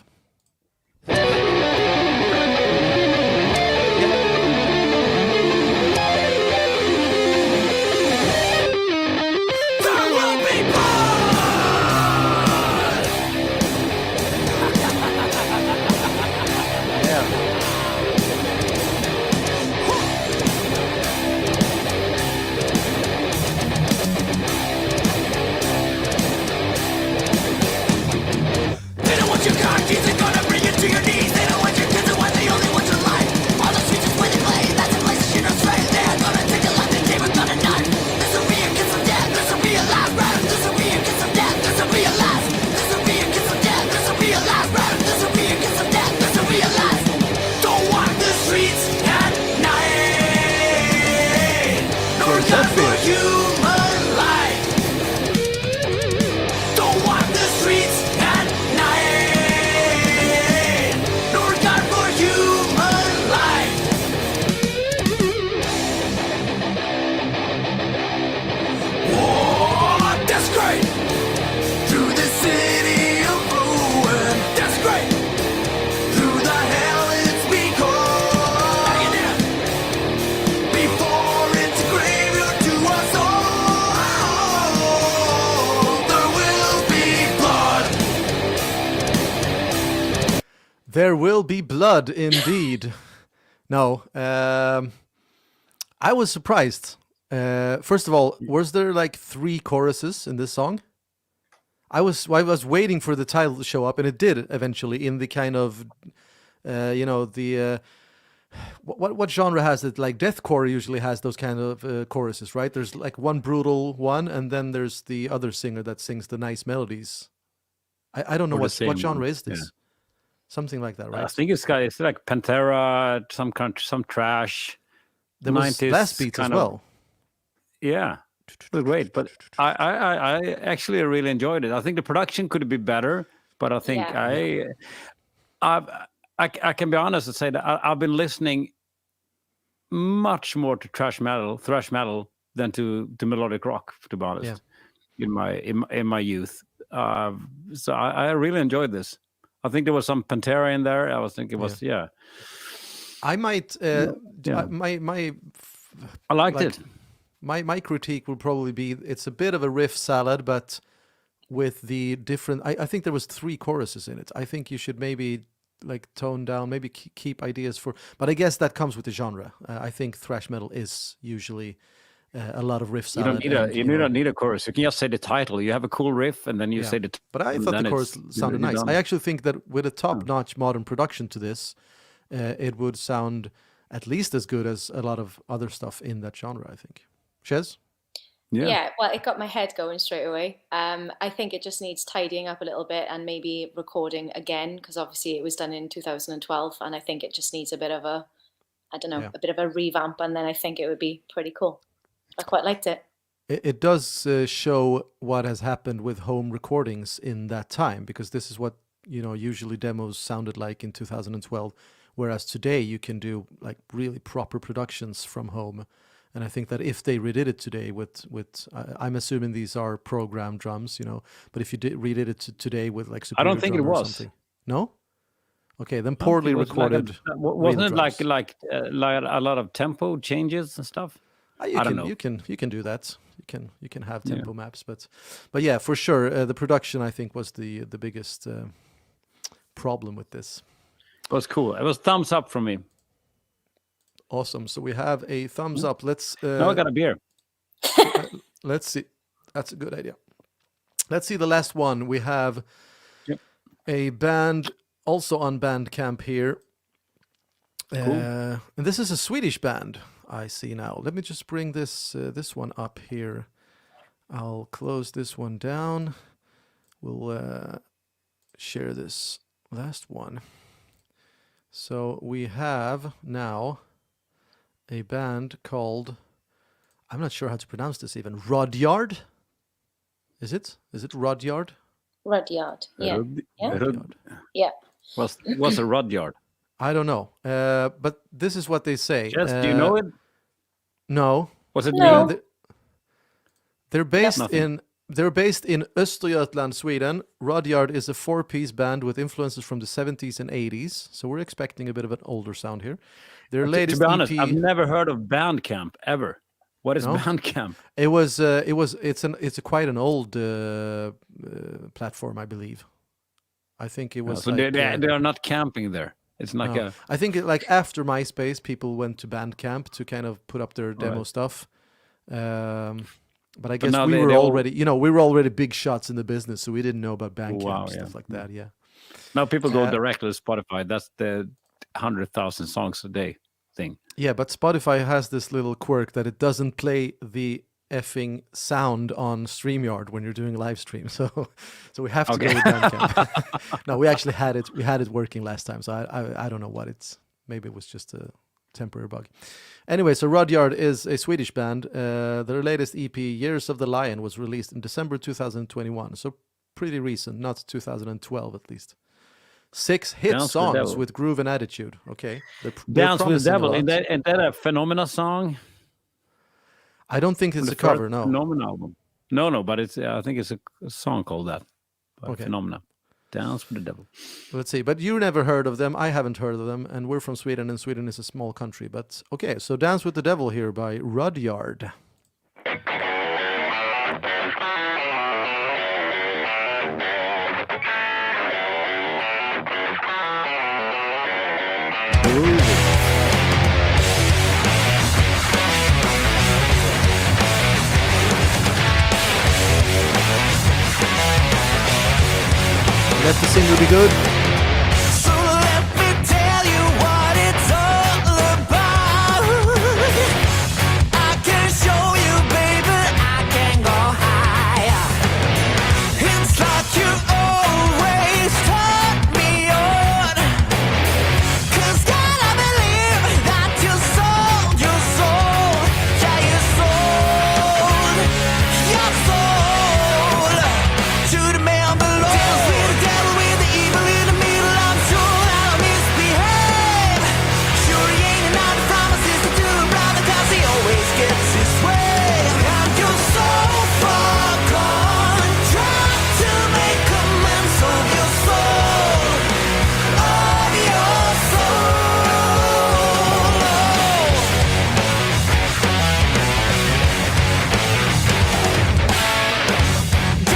There will be blood, indeed. No, I was surprised. First of all, was there like 3 choruses in this song? I was waiting for the title to show up, and it did eventually in the kind of, the what genre has it? Like deathcore usually has those kind of choruses, right? There's like one brutal one, and then there's the other singer that sings the nice melodies. I don't know what genre is this. Yeah. Something like that, right? I think it's like Pantera, some trash. There was blast beats as well. Yeah, it was great. But I actually really enjoyed it. I think the production could be better, but I think I can be honest and say that I've been listening much more to thrash metal than to melodic rock, to be honest. Yeah. In my youth, so I really enjoyed this. I think there was some Pantera in there. I was thinking it was I might I liked it. My critique will probably be it's a bit of a riff salad, but with the different. I think there was 3 choruses in it. I think you should maybe like tone down, maybe keep ideas for. But I guess that comes with the genre. I think thrash metal is usually a lot of riff salad. You don't need a chorus. You can just say the title. You have a cool riff, and then you say the. But I thought the chorus sounded nice. I actually think that with a top-notch modern production to this, it would sound at least as good as a lot of other stuff in that genre. I think. Chez? Yeah, well, it got my head going straight away. I think it just needs tidying up a little bit and maybe recording again, because obviously it was done in 2012, and I think it just needs a bit of a, I don't know, a bit of a revamp, and then I think it would be pretty cool. I quite liked it. It does show what has happened with home recordings in that time, because this is what, usually demos sounded like in 2012, whereas today you can do like really proper productions from home. And I think that if they redid it today with I'm assuming these are programmed drums, but if you redid it today with like I don't think it was. something, no? Okay, then poorly recorded. Wasn't it like a lot of tempo changes and stuff? I don't know. You can do that. You can have tempo maps, but yeah, for sure, the production I think was the biggest problem with this. It was cool. It was thumbs up from me. Awesome. So we have a thumbs up. Let's. Now I got a beer. Let's see. That's a good idea. Let's see the last one. We have a band also on Bandcamp here. Cool. And this is a Swedish band. I see now. Let me just bring this one up here. I'll close this one down. We'll share this last one. So we have now a band called, I'm not sure how to pronounce this even, Rudyard? Is it Rudyard? Rudyard, yeah. Rudyard. Yeah. What's a Rudyard? I don't know, but this is what they say. Jess, do you know it? No. What's it No. mean? They're based in Östergötland, Sweden. Rudyard is a 4-piece band with influences from the 70s and 80s. So we're expecting a bit of an older sound here. Their latest to be honest, EP, I've never heard of Bandcamp ever. What is Bandcamp? It's quite an old platform, I believe. I think it was. So they are not camping there. It's like I think like after MySpace, people went to Bandcamp to kind of put up their demo stuff. But I guess we were already big shots in the business, so we didn't know about Bandcamp and stuff like that. Yeah. Now people go directly to Spotify. That's the 100,000 songs a day thing. Yeah, but Spotify has this little quirk that it doesn't play the effing sound on StreamYard when you're doing a live stream. So we have to go with Bandcamp. No, we actually had it. We had it working last time. So I don't know what it's. Maybe it was just a temporary bug. Anyway, so Rudyard is a Swedish band. Their latest EP, Years of the Lion, was released in December 2021. So pretty recent, not 2012 at least. 6 hit songs with groove and attitude. Okay. Dance with the Devil. Is that a Phenomena song? I don't think it's a cover, no. Phenomena album. No, but I think it's a song called that. Okay. Phenomena. Dance with the Devil. Let's see. But you never heard of them. I haven't heard of them. And we're from Sweden, and Sweden is a small country. But okay, so Dance with the Devil here by Rudyard. Let the singer be good. So let me tell you what it's all about. I can show you, baby, I can go higher. It's like you always taught me on. 'Cause God, I believe that you sold your soul. Yeah, you sold your soul to the man below. Dance with the devil, with the evil in the middle. I'm sure that I'll misbehave. Sure he ain't enough promises to do a brother, 'cause he always gets his way. And you're so far gone, trying to make amends of your soul, of your soul.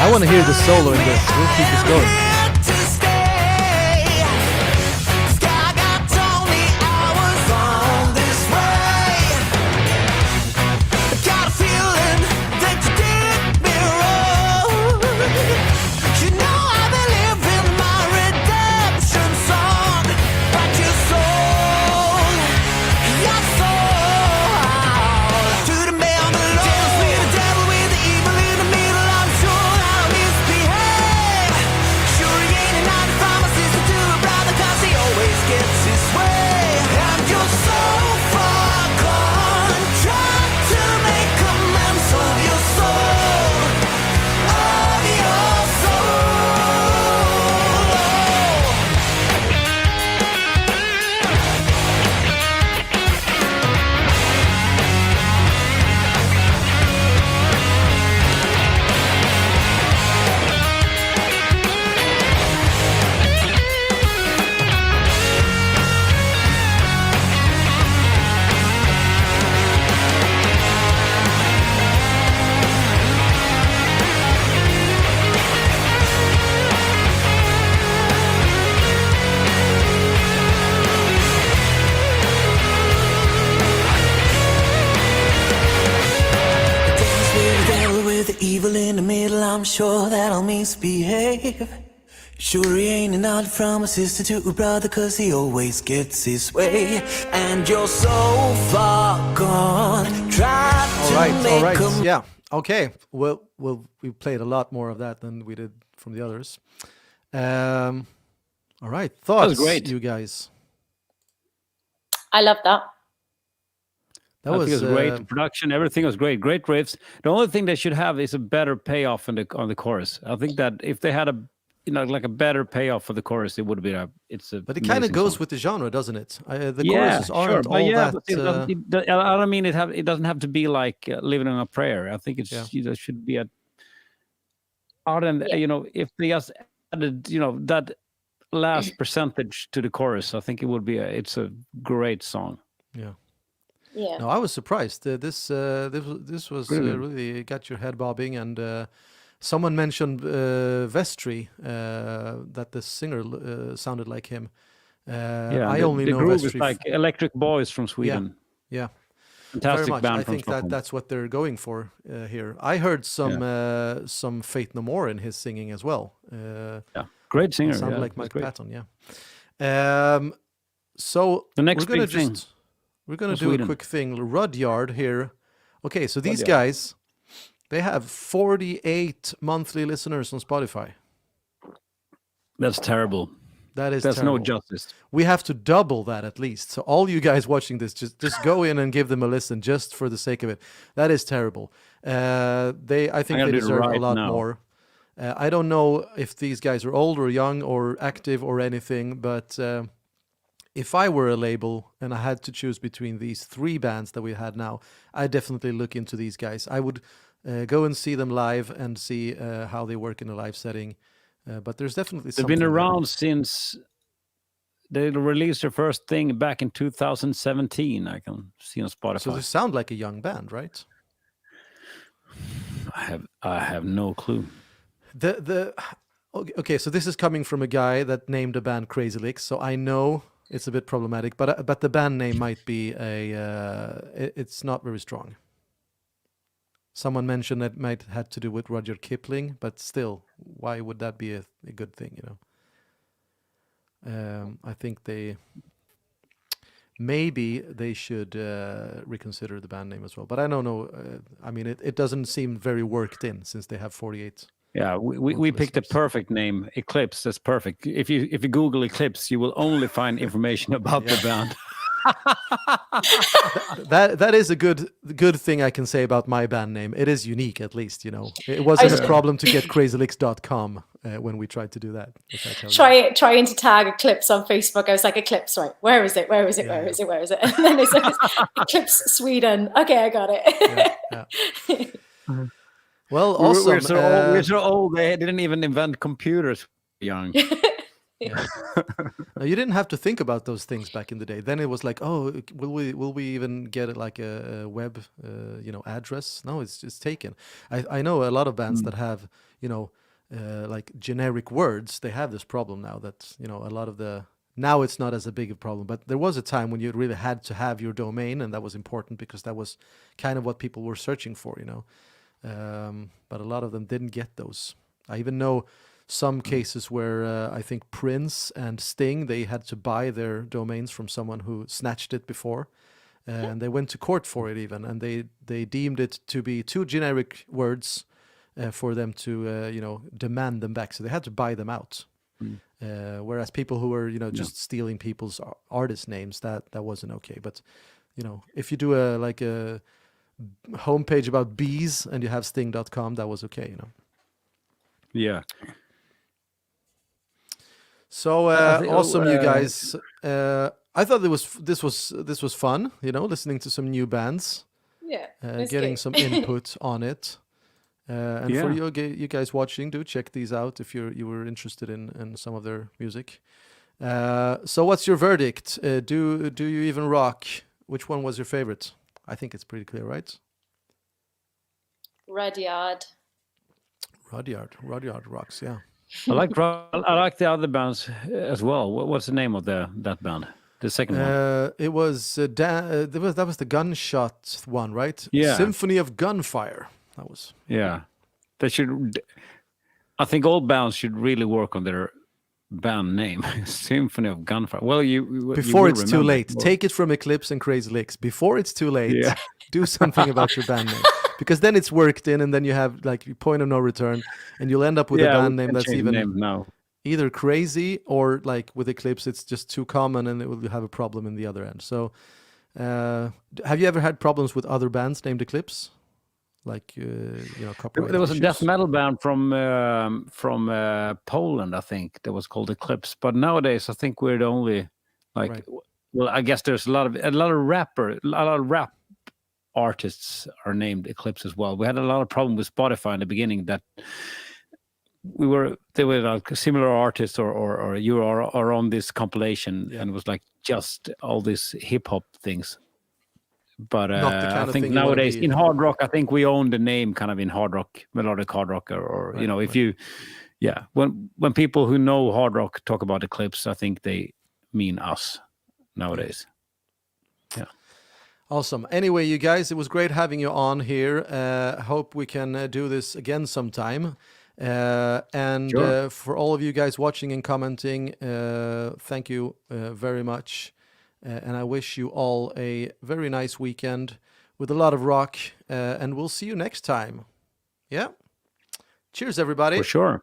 I want to hear the solo in this. We'll keep this going. To stay. Sky God told me I was on this way. I got a feeling that you did me wrong. You know I believe in my redemption song, but you sold your soul to the man below. Dance with the devil, with the in the middle, I'm sure that I'll misbehave. Sure, he ain't an odd from a sister to a brother, 'cause he always gets his way. And you're so far gone. Try to All make right. Yeah. Okay. Well, we played a lot more of that than we did from the others. All right. Thoughts, great. you guys? I love that. I think it was great. The production, everything was great. Great riffs. The only thing they should have is a better payoff on the chorus. I think that if they had a like a better payoff for the chorus, it would be But it kind of goes with the genre, doesn't it? The choruses aren't sure. all that. I don't mean it doesn't have to be like Living on a Prayer. I think it should be if they just added that last percentage to the chorus, I think it would be it's a great song. Yeah. Yeah. No, I was surprised. This was really got your head bobbing, and someone mentioned Vestry, that the singer sounded like him. I only know groove Vestry. Is like Electric Boys from Sweden. Yeah. Fantastic Very much. band. I think that's what they're going for here. I heard some Faith No More in his singing as well. Great singer. Sounded like Mike Patton. Yeah. So the next we're gonna do a quick thing. Rudyard here. Okay, so these guys, they have 48 monthly listeners on Spotify. That's terrible. That's terrible. No justice. We have to double that at least. So all you guys watching this, just go in and give them a listen, just for the sake of it. That is terrible. I think they deserve a lot more. I don't know if these guys are old or young or active or anything, but if I were a label and I had to choose between these three bands that we had now, I'd definitely look into these guys. I would go and see them live and see how they work in a live setting. But there's definitely something. They've been around since they released their first thing back in 2017. I can see on Spotify. So they sound like a young band, right? I have no clue. Okay, so this is coming from a guy that named a band Crazy Licks, so I know it's a bit problematic, but the band name might be it's not very strong. Someone mentioned that might have to do with Rudyard Kipling, but still, why would that be a good thing, I think maybe they should reconsider the band name as well. But I don't know. I mean, it doesn't seem very worked in since they have 48. Yeah, we picked a perfect name, Eclipse. That's perfect. If you Google Eclipse, you will only find information about the band. that is a good thing I can say about my band name. It is unique, at least, It wasn't a problem to get crazylicks.com when we tried to do that. Trying to tag Eclipse on Facebook. I was like, Eclipse, right? Where is it? Where is it? Yeah. Where is it? Where is it? And then it says Eclipse Sweden. Okay, I got it. Well, awesome. We're so old. They didn't even invent computers young. No, you didn't have to think about those things back in the day. Then it was like, oh, will we even get like a web address? No, it's just taken. I know a lot of bands that have like generic words. They have this problem now that a lot of now it's not as a big a problem, but there was a time when you really had to have your domain, and that was important because that was kind of what people were searching for, but a lot of them didn't get those. I even know some cases where I think Prince and Sting, they had to buy their domains from someone who snatched it before, and they went to court for it even, and they deemed it to be too generic words for them to demand them back, so they had to buy them out. Whereas people who were just stealing people's artist names, that wasn't okay. But if you do a homepage about bees and you have sting.com, that was okay. Yeah. So awesome, you guys. I thought this was fun, listening to some new bands. Yeah. Getting some input on it. And for you guys watching, do check these out if you were interested in some of their music. So what's your verdict? Do you even rock? Which one was your favorite? I think it's pretty clear, right? Rudyard rocks, yeah. I like the other bands as well. What's the name of that band? The second one. It was that was the Gunshot one, right? Yeah. Symphony of Gunfire. That was. Yeah. They should. I think all bands should really work on their band name, Symphony of Gunfire. Well, Before it's too remember late, more. take it from Eclipse and Crazy Licks. Before it's too late, Yeah. do something about your band name, because then it's worked in, and then you have like point of no return, and you'll end up with a we band name can that's change the even name now. either crazy or like with Eclipse, it's just too common, and it will have a problem in the other end. So, have you ever had problems with other bands named Eclipse? Like copyright There was a issues? death metal band from Poland, I think, that was called Eclipse. But nowadays, I think we're the only Right. Well, I guess there's a lot of rap artists are named Eclipse as well. We had a lot of problem with Spotify in the beginning that they were like similar artists or you are on this compilation, and it was like just all these hip hop things. But Not the kind I of think thing you wanna nowadays be- in hard rock, I think we own the name kind of in hard rock, melodic hard rock, or Right, if right. you, when people who know hard rock talk about Eclipse, I think they mean us nowadays. Awesome. Anyway, you guys, it was great having you on here. Hope we can do this again sometime. And Sure. for all of you guys watching and commenting, thank you very much. And I wish you all a very nice weekend with a lot of rock. And we'll see you next time. Yeah. Cheers, everybody. For sure.